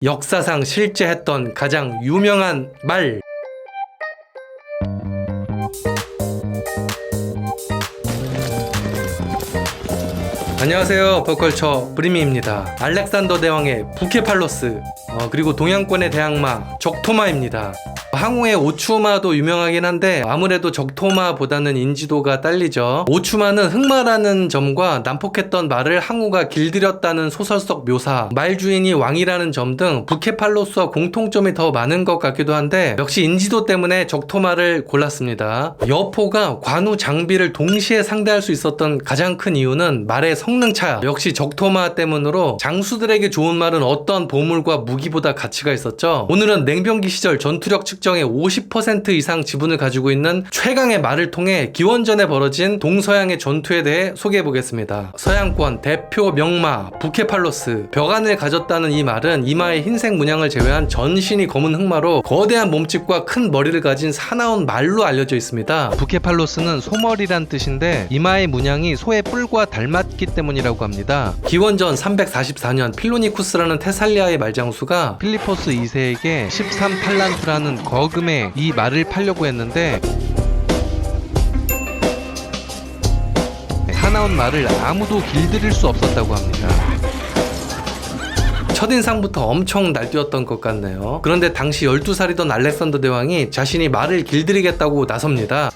역사상 실제 했던 가장 유명한 말. 안녕하세요, 버컬처 브리미입니다. 알렉산더 대왕의 부케팔로스, 그리고 동양권의 대항마 적토마입니다. 항우의 오추마도 유명하긴 한데 아무래도 적토마보다는 인지도가 딸리죠. 오추마는 흑마라는 점과 난폭했던 말을 항우가 길들였다는 소설 속 묘사, 말 주인이 왕이라는 점 등 부케팔로스와 공통점이 더 많은 것 같기도 한데 역시 인지도 때문에 적토마를 골랐습니다. 여포가 관우 장비를 동시에 상대할 수 있었던 가장 큰 이유는 말의 성능 차. 역시 적토마 때문으로 장수들에게 좋은 말은 어떤 보물과 무기보다 가치가 있었죠. 오늘은 냉병기 시절 전투력 측정의 50% 이상 지분을 가지고 있는 최강의 말을 통해 기원전에 벌어진 동서양의 전투에 대해 소개해보겠습니다. 서양권 대표 명마 부케팔로스. 벽안을 가졌다는 이 말은 이마에 흰색 문양을 제외한 전신이 검은 흑마로 거대한 몸집과 큰 머리를 가진 사나운 말로 알려져 있습니다. 부케팔로스는 소머리란 뜻인데 이마의 문양이 소의 뿔과 닮았기 때문이라고 합니다. 기원전 344년 필로니쿠스라는 테살리아의 말장수가 필리포스 2세에게 13탈란트라는 거금에 이 말을 팔려고 했는데 사나운 말을 아무도 길들일 수 없었다고 합니다. 첫인상부터 엄청 날뛰었던 것 같네요. 그런데 당시 12살이던 알렉산더 대왕이 자신이 말을 길들이겠다고 나섭니다.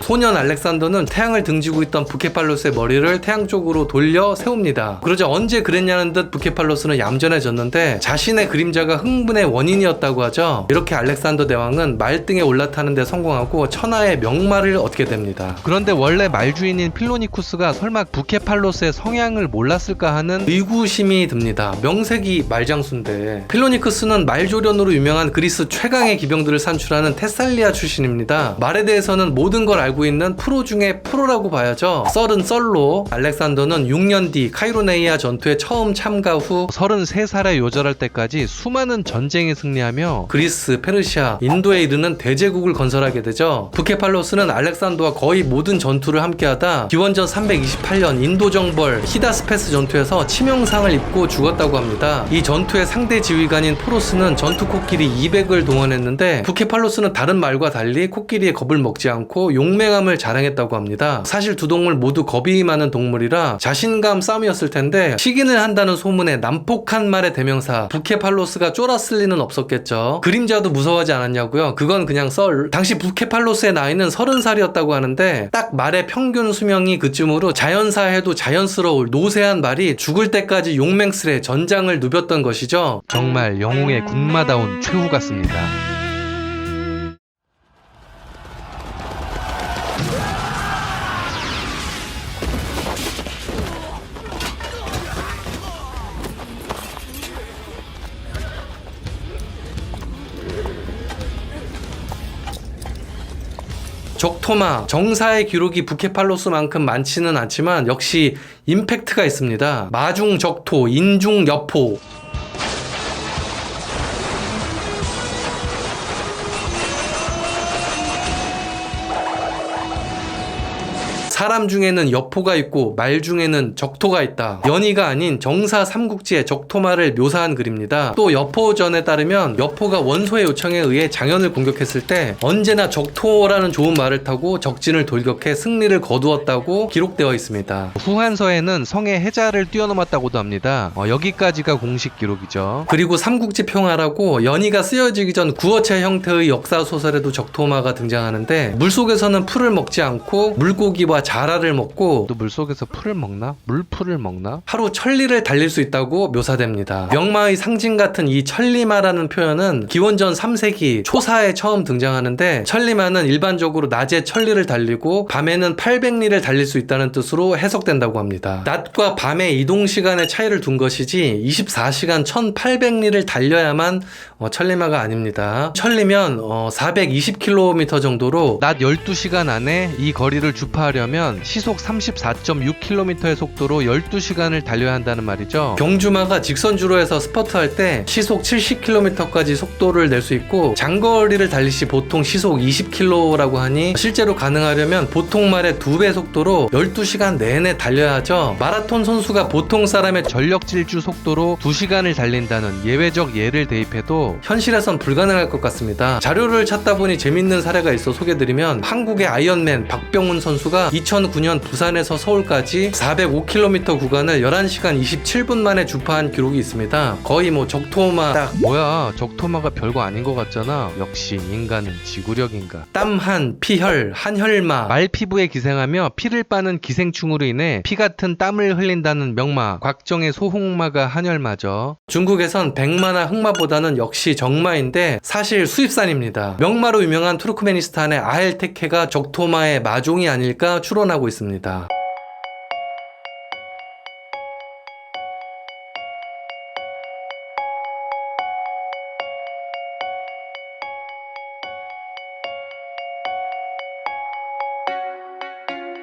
소년 알렉산더는 태양을 등지고 있던 부케팔로스의 머리를 태양 쪽으로 돌려 세웁니다. 그러자 언제 그랬냐는 듯 부케팔로스는 얌전해졌는데 자신의 그림자가 흥분의 원인이었다고 하죠. 이렇게 알렉산더 대왕은 말등에 올라타는 데 성공하고 천하의 명마를 얻게 됩니다. 그런데 원래 말주인인 필로니쿠스가 설마 부케팔로스의 성향을 몰랐을까 하는 의구심이 듭니다. 명색이 말장수인데. 필로니쿠스는 말조련으로 유명한 그리스 최강의 기병들을 산출하는 테살리아 출신입니다. 말에 대해서는 모든 걸 알고 있는 프로 중에 프로라고 봐야죠. 썰은 썰로. 알렉산더는 6년 뒤 카이로네이아 전투에 처음 참가 후 33살에 요절할 때까지 수많은 전쟁에 승리하며 그리스, 페르시아, 인도에 이르는 대제국을 건설하게 되죠. 부케팔로스는 알렉산더와 거의 모든 전투를 함께하다 기원전 328년 인도 정벌 히다스페스 전투에서 치명상을 입고 죽었다고 합니다. 이 전투의 상대 지휘관인 포로스는 전투 코끼리 200을 동원했는데 부케팔로스는 다른 말과 달리 코끼리의 겁을 먹지 않고 용맹함을 자랑했다고 합니다. 사실 두 동물 모두 겁이 많은 동물이라 자신감 싸움이었을 텐데 시긴을 한다는 소문에 난폭한 말의 대명사 부케팔로스가 쫄았을 리는 없었겠죠. 그림자도 무서워하지 않았냐고요? 그건 그냥 썰. 당시 부케팔로스의 나이는 30살이었다고 하는데 딱 말의 평균 수명이 그쯤으로 자연사해도 자연스러울 노쇠한 말이 죽을 때까지 용맹스레 전장을 누볐던 것이죠. 정말 영웅의 군마다운 최후 같습니다. 적토마, 정사의 기록이 부케팔로스만큼 많지는 않지만 역시 임팩트가 있습니다. 마중 적토, 인중 여포. 사람 중에는 여포가 있고 말 중에는 적토가 있다. 연희가 아닌 정사 삼국지의 적토마를 묘사한 글입니다. 또 여포전에 따르면 여포가 원소의 요청에 의해 장현을 공격했을 때 언제나 적토라는 좋은 말을 타고 적진을 돌격해 승리를 거두었다고 기록되어 있습니다. 후한서에는 성의 해자를 뛰어넘었다고도 합니다. 여기까지가 공식 기록이죠. 그리고 삼국지 평화라고 연희가 쓰여지기 전 구어체 형태의 역사소설에도 적토마가 등장하는데 물속에서는 풀을 먹지 않고 물고기와 자라를 먹고 또 물속에서 풀을 먹나? 물풀을 먹나? 하루 천리를 달릴 수 있다고 묘사됩니다. 명마의 상징 같은 이 천리마라는 표현은 기원전 3세기 초사에 처음 등장하는데 천리마는 일반적으로 낮에 천리를 달리고 밤에는 800리를 달릴 수 있다는 뜻으로 해석된다고 합니다. 낮과 밤의 이동 시간의 차이를 둔 것이지 24시간 1800리를 달려야만 천리마가 아닙니다. 천리면 420km 정도로 낮 12시간 안에 이 거리를 주파하려면 하려면 시속 34.6km의 속도로 12시간을 달려야 한다는 말이죠. 경주마가 직선주로에서 스퍼트할 때 시속 70km까지 속도를 낼 수 있고, 장거리를 달릴 시 보통 시속 20km라고 하니 실제로 가능하려면 보통 말의 2배 속도로 12시간 내내 달려야 하죠. 마라톤 선수가 보통 사람의 전력 질주 속도로 2시간을 달린다는 예외적 예를 대입해도 현실에선 불가능할 것 같습니다. 자료를 찾다 보니 재밌는 사례가 있어 소개드리면, 한국의 아이언맨 박병훈 선수가 2009년 부산에서 서울까지 405km 구간을 11시간 27분 만에 주파한 기록이 있습니다. 거의 뭐 적토마 딱 뭐야, 적토마가 별거 아닌 것 같잖아. 역시 인간은 지구력인가. 땀한, 피혈, 한혈마, 말 피부에 기생하며 피를 빠는 기생충으로 인해 피 같은 땀을 흘린다는 명마, 곽정의 소홍마가 한혈마죠. 중국에선 백마나 흑마보다는 역시 정마인데 사실 수입산입니다. 명마로 유명한 투르크메니스탄의 아헬테케가 적토마의 마종이 아닐까 추론하고 있습니다.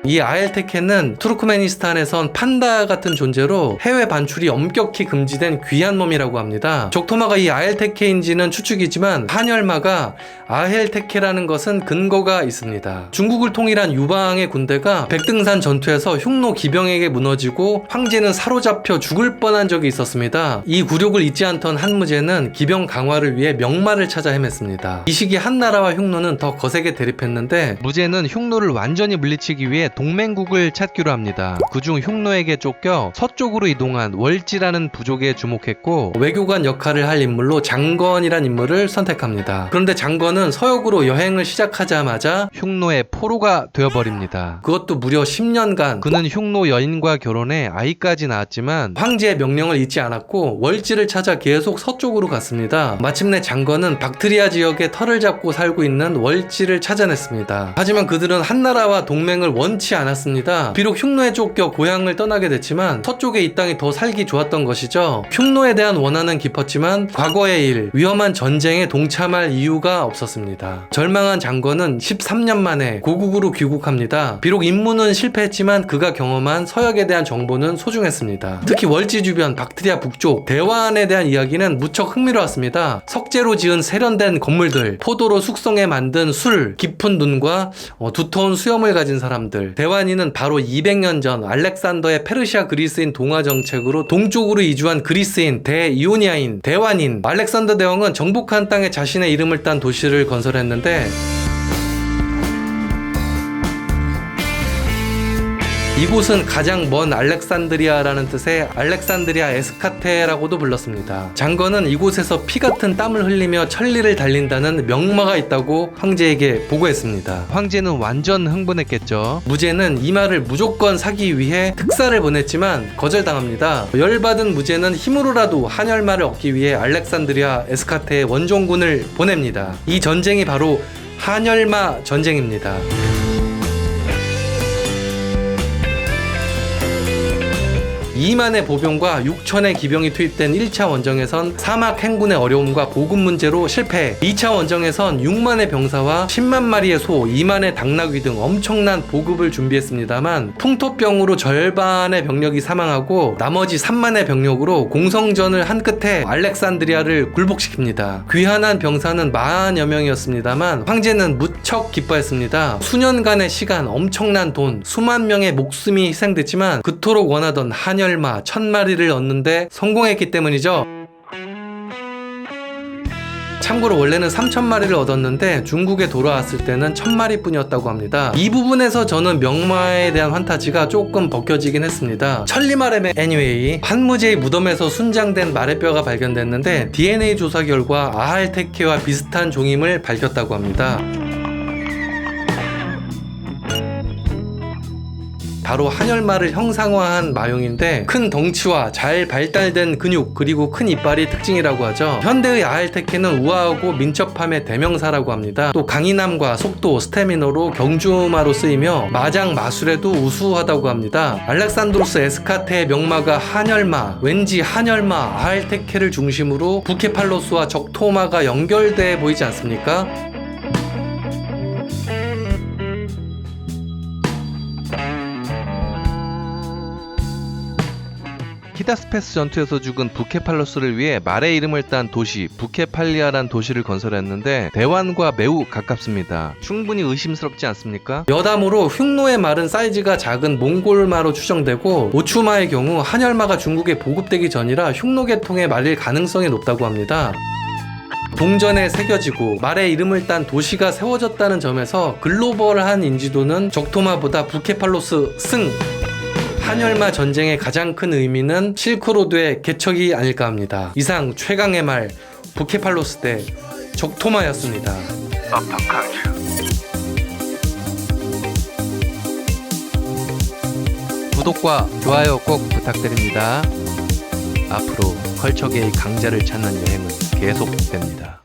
이 아헬테케는 투르크메니스탄에선 판다 같은 존재로 해외 반출이 엄격히 금지된 귀한 몸이라고 합니다. 적토마가 이 아헬테케인지는 추측이지만 한혈마가 아헬테케라는 것은 근거가 있습니다. 중국을 통일한 유방의 군대가 백등산 전투에서 흉노 기병에게 무너지고 황제는 사로잡혀 죽을 뻔한 적이 있었습니다. 이 굴욕을 잊지 않던 한무제는 기병 강화를 위해 명마를 찾아 헤맸습니다. 이 시기 한나라와 흉노는 더 거세게 대립했는데, 무제는 흉노를 완전히 물리치기 위해 동맹국을 찾기로 합니다. 그중 흉노에게 쫓겨 서쪽으로 이동한 월지라는 부족에 주목했고, 외교관 역할을 할 인물로 장건이란 인물을 선택합니다. 그런데 장건은 서역으로 여행을 시작하자마자 흉노의 포로가 되어버립니다. 그것도 무려 10년간 그는 흉노 여인과 결혼해 아이까지 낳았지만 황제의 명령을 잊지 않았고 월지를 찾아 계속 서쪽으로 갔습니다. 마침내 장건은 박트리아 지역에 터를 잡고 살고 있는 월지를 찾아냈습니다. 하지만 그들은 한나라와 동맹을 원치 않았습니다. 비록 흉노에 쫓겨 고향을 떠나게 됐지만 서쪽에 이 땅이 더 살기 좋았던 것이죠. 흉노에 대한 원한은 깊었지만 과거의 일, 위험한 전쟁에 동참할 이유가 없었습니다. 절망한 장건은 13년 만에 고국으로 귀국합니다. 비록 임무는 실패했지만 그가 경험한 서역에 대한 정보는 소중했습니다. 특히 월지 주변 박트리아 북쪽 대환에 대한 이야기는 무척 흥미로웠습니다. 석재로 지은 세련된 건물들, 포도로 숙성해 만든 술, 깊은 눈과 두터운 수염을 가진 사람들. 대환이는 바로 200년 전 알렉산더의 페르시아 그리스인 동화 정책으로 동쪽으로 이주한 그리스인 대이오니아인 대환인. 알렉산더 대왕은 정복한 땅에 자신의 이름을 딴 도시를 건설했는데, 이곳은 가장 먼 알렉산드리아라는 뜻의 알렉산드리아 에스카테라고도 불렀습니다. 장건은 이곳에서 피 같은 땀을 흘리며 천리를 달린다는 명마가 있다고 황제에게 보고했습니다. 황제는 완전 흥분했겠죠. 무제는 이 말을 무조건 사기 위해 특사를 보냈지만 거절당합니다. 열받은 무제는 힘으로라도 한혈마를 얻기 위해 알렉산드리아 에스카테의 원종군을 보냅니다. 이 전쟁이 바로 한혈마 전쟁입니다. 2만의 보병과 6천의 기병이 투입된 1차 원정에선 사막 행군의 어려움과 보급 문제로 실패. 2차 원정에선 6만의 병사와 10만 마리의 소, 2만의 당나귀 등 엄청난 보급을 준비했습니다만 풍토병으로 절반의 병력이 사망하고 나머지 3만의 병력으로 공성전을 한 끝에 알렉산드리아를 굴복시킵니다. 귀환한 병사는 40여 명이었습니다만 황제는 무척 기뻐했습니다. 수년간의 시간, 엄청난 돈, 수만 명의 목숨이 희생됐지만 그토록 원하던 한혈마 1000마리를 얻는데 성공했기 때문이죠. 참고로 원래는 3000마리를 얻었는데 중국에 돌아왔을 때는 1000마리 뿐이었다고 합니다. 이 부분에서 저는 명마에 대한 환타지가 조금 벗겨지긴 했습니다. 천리마렘의 anyway, 한무제의 무덤에서 순장된 마레뼈가 발견됐는데 DNA 조사 결과 아할테케와 비슷한 종임을 밝혔다고 합니다. 바로 한혈마를 형상화한 마용인데 큰 덩치와 잘 발달된 근육 그리고 큰 이빨이 특징이라고 하죠. 현대의 아할테케는 우아하고 민첩함의 대명사라고 합니다. 또 강인함과 속도, 스태미너로 경주마로 쓰이며 마장 마술에도 우수하다고 합니다. 알렉산드로스 에스카테의 명마가 한혈마, 왠지 한혈마, 아할테케를 중심으로 부케팔로스와 적토마가 연결돼 보이지 않습니까? 히다스페스 전투에서 죽은 부케팔로스를 위해 말의 이름을 딴 도시 부케팔리아란 도시를 건설했는데 대환과 매우 가깝습니다. 충분히 의심스럽지 않습니까? 여담으로 흉노의 말은 사이즈가 작은 몽골마로 추정되고 오추마의 경우 한열마가 중국에 보급되기 전이라 흉노 계통의 말일 가능성이 높다고 합니다. 동전에 새겨지고 말의 이름을 딴 도시가 세워졌다는 점에서 글로벌한 인지도는 적토마보다 부케팔로스 승! 한열마 전쟁의 가장 큰 의미는 실크로드의 개척이 아닐까 합니다. 이상 최강의 말 부케팔로스 대 적토마였습니다. 구독과 좋아요 꼭 부탁드립니다. 앞으로 컬처계의 강자를 찾는 여행은 계속됩니다.